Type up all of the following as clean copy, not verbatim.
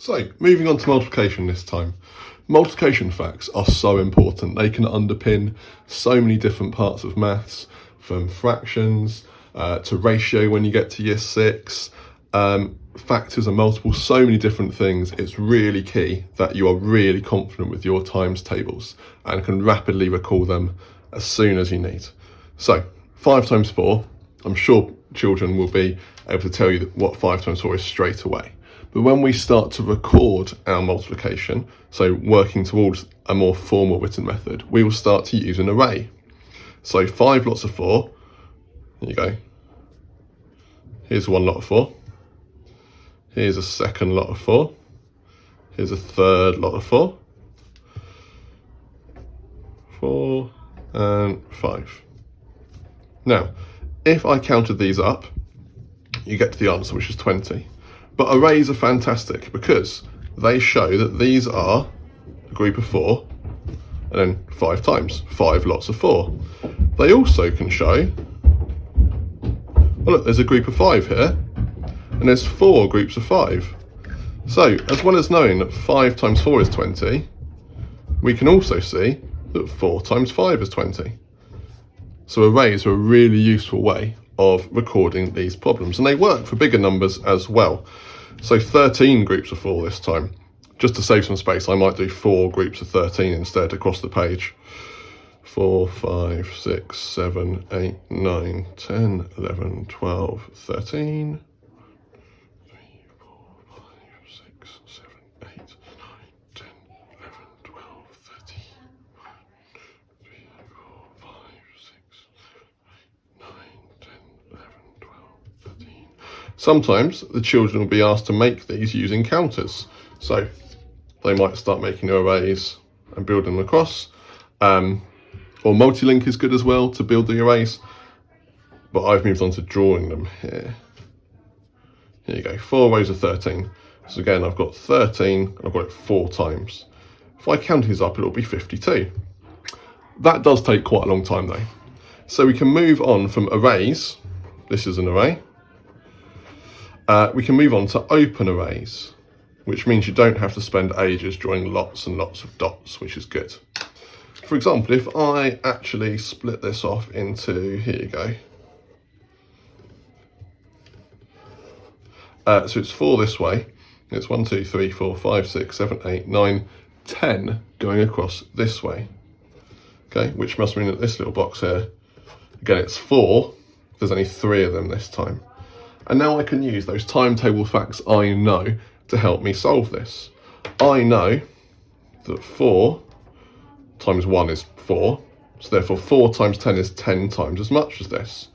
So, moving on to multiplication this time. Multiplication facts are so important. They can underpin so many different parts of maths, from fractions to ratio when you get to year 6, factors and multiples, so many different things. It's really key that you are really confident with your times tables and can rapidly recall them as soon as you need. So, 5 times 4, I'm sure children will be able to tell you what 5 times 4 is straight away. But when we start to record our multiplication, so working towards a more formal written method, we will start to use an array. So 5 lots of 4, there you go. Here's one lot of 4. Here's a second lot of 4. Here's a third lot of 4. 4 and 5. Now, if I counted these up, you get to the answer, which is 20. But arrays are fantastic because they show that these are a group of 4 and then 5 times, 5 lots of 4. They also can show, well look, there's a group of 5 here and there's 4 groups of 5. So as well as knowing that 5 times 4 is 20, we can also see that 4 times 5 is 20. So arrays are a really useful way of recording these problems, and they work for bigger numbers as well. So 13 groups of 4 this time. Just to save some space, I might do 4 groups of 13 instead across the page. 4, 5, 6, 7, 8, 9, 10, 11, 12, 13. 3, 4, 5, 6, 7, 8, 9, 10, 11, 12, 13. 3, 4, 5, 6, 7, 8, 9, 10, 11, 12, 13. Sometimes the children will be asked to make these using counters. So they might start making their arrays and build them across. Or multi-link is good as well to build the arrays. But I've moved on to drawing them here. Here you go, 4 rows of 13. So again, I've got 13, I've got it 4 times. If I count these up, it'll be 52. That does take quite a long time though. So we can move on from arrays. This is an array. We can move on to open arrays, which means you don't have to spend ages drawing lots and lots of dots, which is good. For example, if I actually split this off into, here you go. So it's 4 this way. It's 1, 2, 3, 4, 5, 6, 7, 8, 9, 10 going across this way. Okay, which must mean that this little box here, again, it's 4. There's only 3 of them this time. And now I can use those timetable facts I know to help me solve this. I know that 4 times 1 is 4, so therefore 4 times 10 is 10 times as much as this.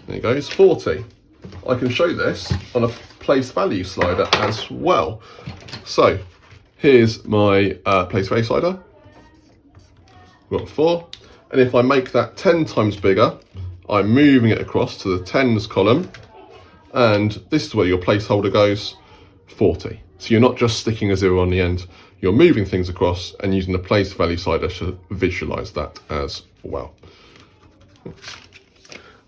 There you go, it's 40. I can show this on a place value slider as well. So here's my place value slider. We've got 4, and if I make that 10 times bigger, I'm moving it across to the tens column, and this is where your placeholder goes, 40. So you're not just sticking a 0 on the end, you're moving things across and using the place value slider to visualize that as well.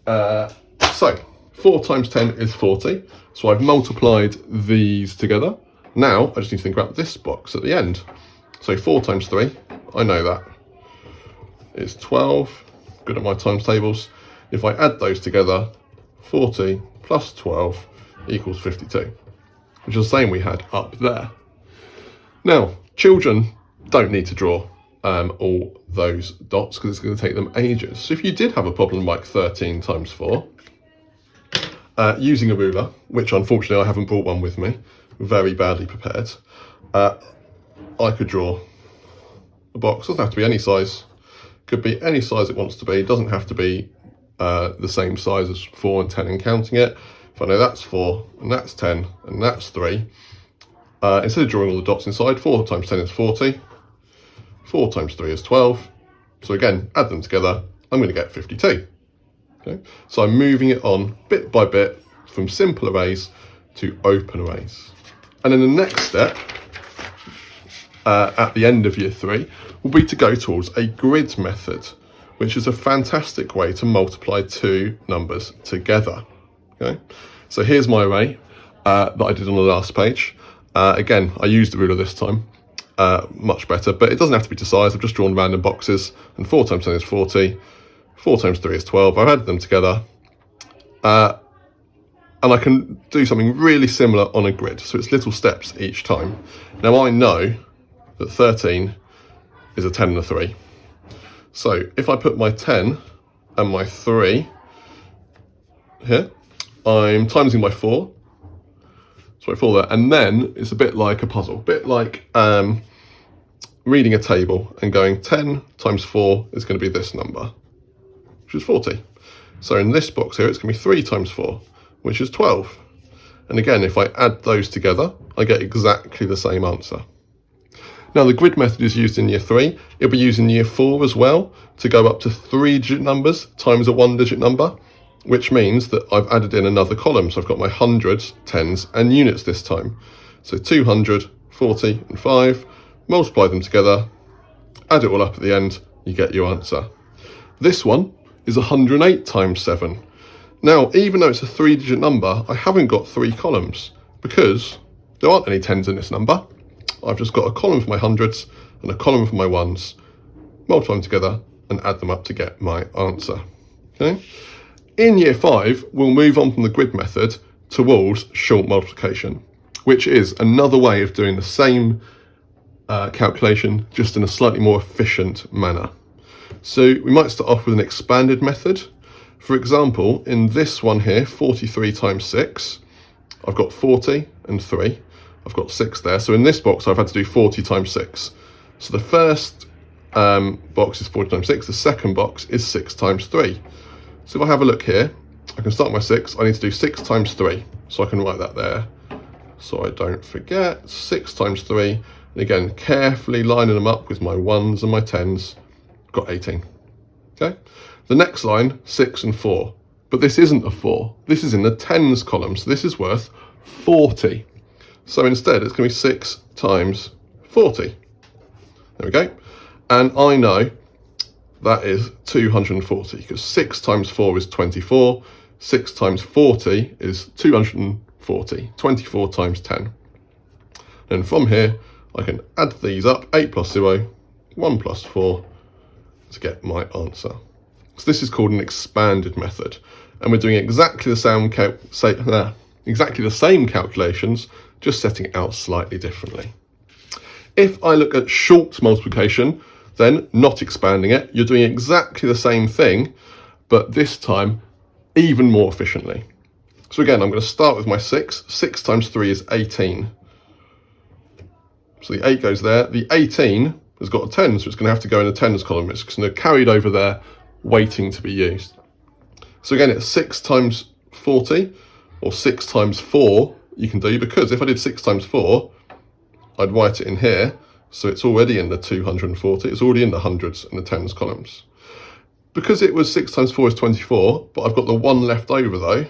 So 4 times 10 is 40. So I've multiplied these together. Now I just need to think about this box at the end. So 4 times 3, I know that. It's 12, good at my times tables. If I add those together, 40 plus 12 equals 52, which is the same we had up there. Now, children don't need to draw all those dots because it's going to take them ages. So if you did have a problem like 13 times 4, using a ruler, which unfortunately I haven't brought one with me, very badly prepared, I could draw a box. Doesn't have to be any size, could be any size it wants to be, doesn't have to be the same size as 4 and 10 and counting it. If I know that's 4 and that's 10 and that's 3, instead of drawing all the dots inside, 4 times 10 is 40, 4 times 3 is 12. So again, add them together, I'm going to get 52. Okay? So I'm moving it on bit by bit from simple arrays to open arrays. And then the next step, at the end of year 3, will be to go towards a grid method, which is a fantastic way to multiply 2 numbers together. Okay? So here's my array that I did on the last page. Again, I used the ruler this time, much better, but it doesn't have to be to size. I've just drawn random boxes, and 4 times 10 is 40, 4 times 3 is 12. I've added them together, and I can do something really similar on a grid, so it's little steps each time. Now I know that 13 is a 10 and a 3. So if I put my 10 and my 3 here, I'm timesing by 4. So by 4 there, and then it's a bit like a puzzle, a bit like reading a table and going 10 times 4 is going to be this number, which is 40. So in this box here, it's going to be 3 times 4, which is 12. And again, if I add those together, I get exactly the same answer. Now the grid method is used in year 3. It'll be used in year 4 as well to go up to 3-digit numbers times a 1-digit number, which means that I've added in another column. So I've got my hundreds, tens, and units this time. So 200, 40, and 5, multiply them together, add it all up at the end, you get your answer. This one is 108 times 7. Now, even though it's a 3-digit number, I haven't got 3 columns because there aren't any tens in this number. I've just got a column for my hundreds and a column for my ones, multiply them together and add them up to get my answer. Okay. In year 5, we'll move on from the grid method towards short multiplication, which is another way of doing the same calculation, just in a slightly more efficient manner. So we might start off with an expanded method. For example, in this one here, 43 times 6, I've got 40 and 3. I've got 6 there. So in this box, I've had to do 40 times 6. So the first box is 40 times 6. The second box is 6 times 3. So if I have a look here, I can start my 6. I need to do 6 times 3. So I can write that there so I don't forget. 6 times 3. And again, carefully lining them up with my 1s and my 10s. I've got 18. Okay. The next line, 6 and 4. But this isn't a 4. This is in the tens column. So this is worth 40. So instead, it's going to be 6 times 40. There we go. And I know that is 240 because 6 times 4 is 24. 6 times 40 is 240. 24 times 10. And from here, I can add these up. 8 plus 0, 1 plus 4 to get my answer. So this is called an expanded method. And we're doing exactly the same calculations, just setting it out slightly differently. If I look at short multiplication, then not expanding it, you're doing exactly the same thing, but this time even more efficiently. So again, I'm going to start with my 6. 6 times 3 is 18. So the 8 goes there. The 18 has got a 10, so it's going to have to go in the tens column. It's going to carried over there, waiting to be used. So again, it's 6 times 40, or 6 times 4 you can do, because if I did 6 times 4, I'd write it in here, so it's already in the 240, it's already in the hundreds and the tens columns. Because it was 6 times 4 is 24, but I've got the 1 left over though,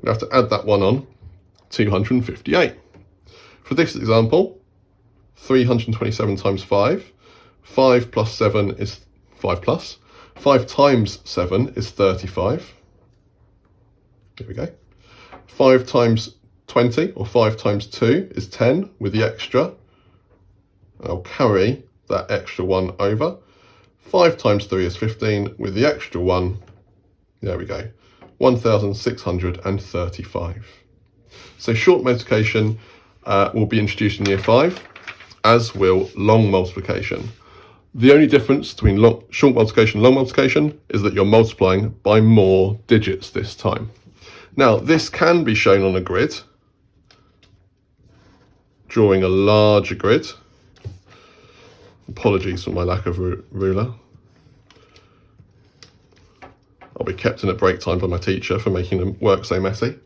we have to add that 1 on, 258. For this example, 327 times 5, 5 plus 7 is 5 plus, 5 times 7 is 35. There we go. 5 times 20, or 5 times 2 is 10 with the extra. I'll carry that extra 1 over. 5 times 3 is 15 with the extra 1. There we go. 1,635. So short multiplication will be introduced in year 5, as will long multiplication. The only difference between short multiplication and long multiplication is that you're multiplying by more digits this time. Now, this can be shown on a grid, drawing a larger grid. Apologies for my lack of ruler. I'll be kept in at break time by my teacher for making the work so messy.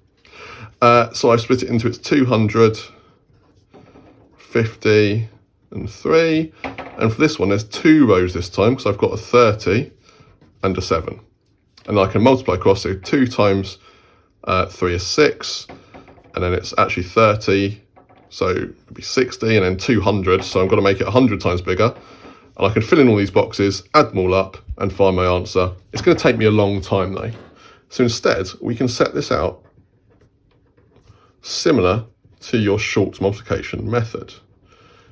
So I split it into its 200, 50, and 3. And for this one, there's 2 rows this time, because I've got a 30 and a 7. And I can multiply across, so 2 times 3 is 6, and then it's actually 30, so it'd be 60, and then 200, so I'm going to make it 100 times bigger. And I can fill in all these boxes, add them all up, and find my answer. It's going to take me a long time though. So instead, we can set this out similar to your short multiplication method.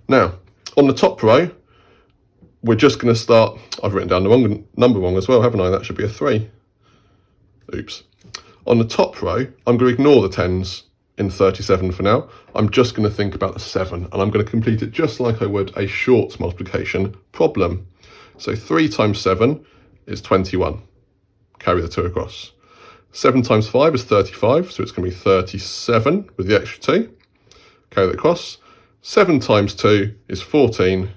Now, on the top row, we're just going to start, I've written down the wrong number wrong as well, haven't I? That should be a 3. Oops. On the top row, I'm going to ignore the tens in 37 for now. I'm just going to think about the 7, and I'm going to complete it just like I would a short multiplication problem. So 3 times 7 is 21. Carry the 2 across. 7 times 5 is 35, so it's going to be 37 with the extra 2. Carry that across. 7 times 2 is 14.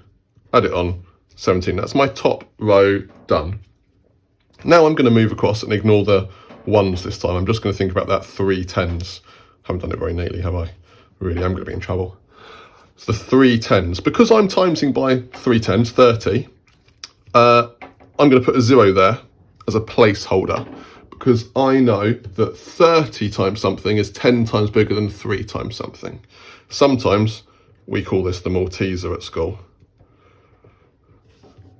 Add it on, 17. That's my top row done. Now I'm going to move across and ignore the 1s this time. I'm just going to think about that 3 tens. Haven't done it very neatly, have I? Really, I'm going to be in trouble. So the 3 tens. Because I'm timesing by 3 tens, 30, I'm going to put a 0 there as a placeholder, because I know that 30 times something is 10 times bigger than 3 times something. Sometimes we call this the Malteser at school,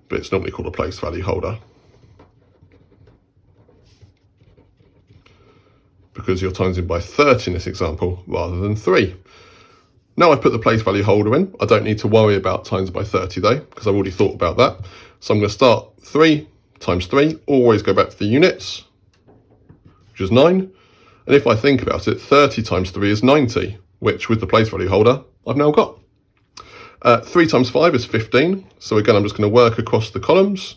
but it's normally called a place value holder, because you're timesing by 30 in this example rather than 3. Now I've put the place value holder in, I don't need to worry about times by 30 though, because I've already thought about that. So I'm going to start 3 times 3, always go back to the units, which is 9. And if I think about it, 30 times 3 is 90, which with the place value holder, I've now got. 3 times 5 is 15. So again, I'm just going to work across the columns,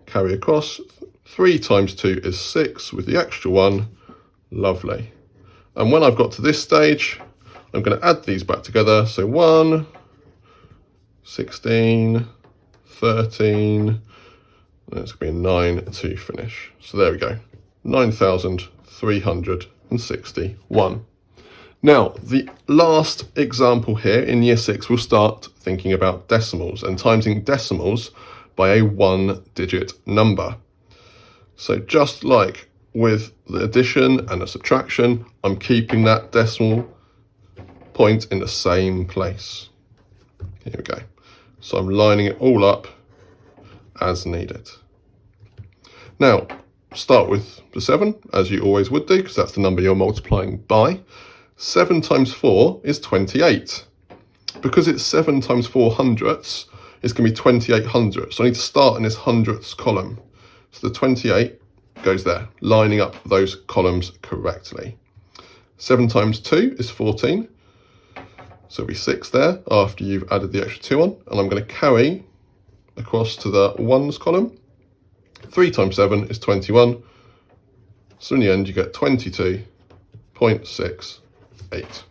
carry across. 3 times 2 is 6 with the extra 1. Lovely. And when I've got to this stage, I'm going to add these back together. So 1, 16, 13, and it's going to be a 9 to finish. So there we go, 9,361. Now, the last example here in year 6, we'll start thinking about decimals and timesing decimals by a 1-digit number. So just like with the addition and the subtraction, I'm keeping that decimal point in the same place. Here we go. So I'm lining it all up as needed. Now, start with the 7, as you always would do, because that's the number you're multiplying by. 7 times 4 is 28. Because it's 7 times 4 hundredths, it's going to be 28 hundredths. So I need to start in this hundredths column. So the 28 goes there, lining up those columns correctly. 7 times 2 is 14. So it'll be 6 there after you've added the extra 2 on. And I'm going to carry across to the 1s column. 3 times 7 is 21. So in the end, you get 22.68.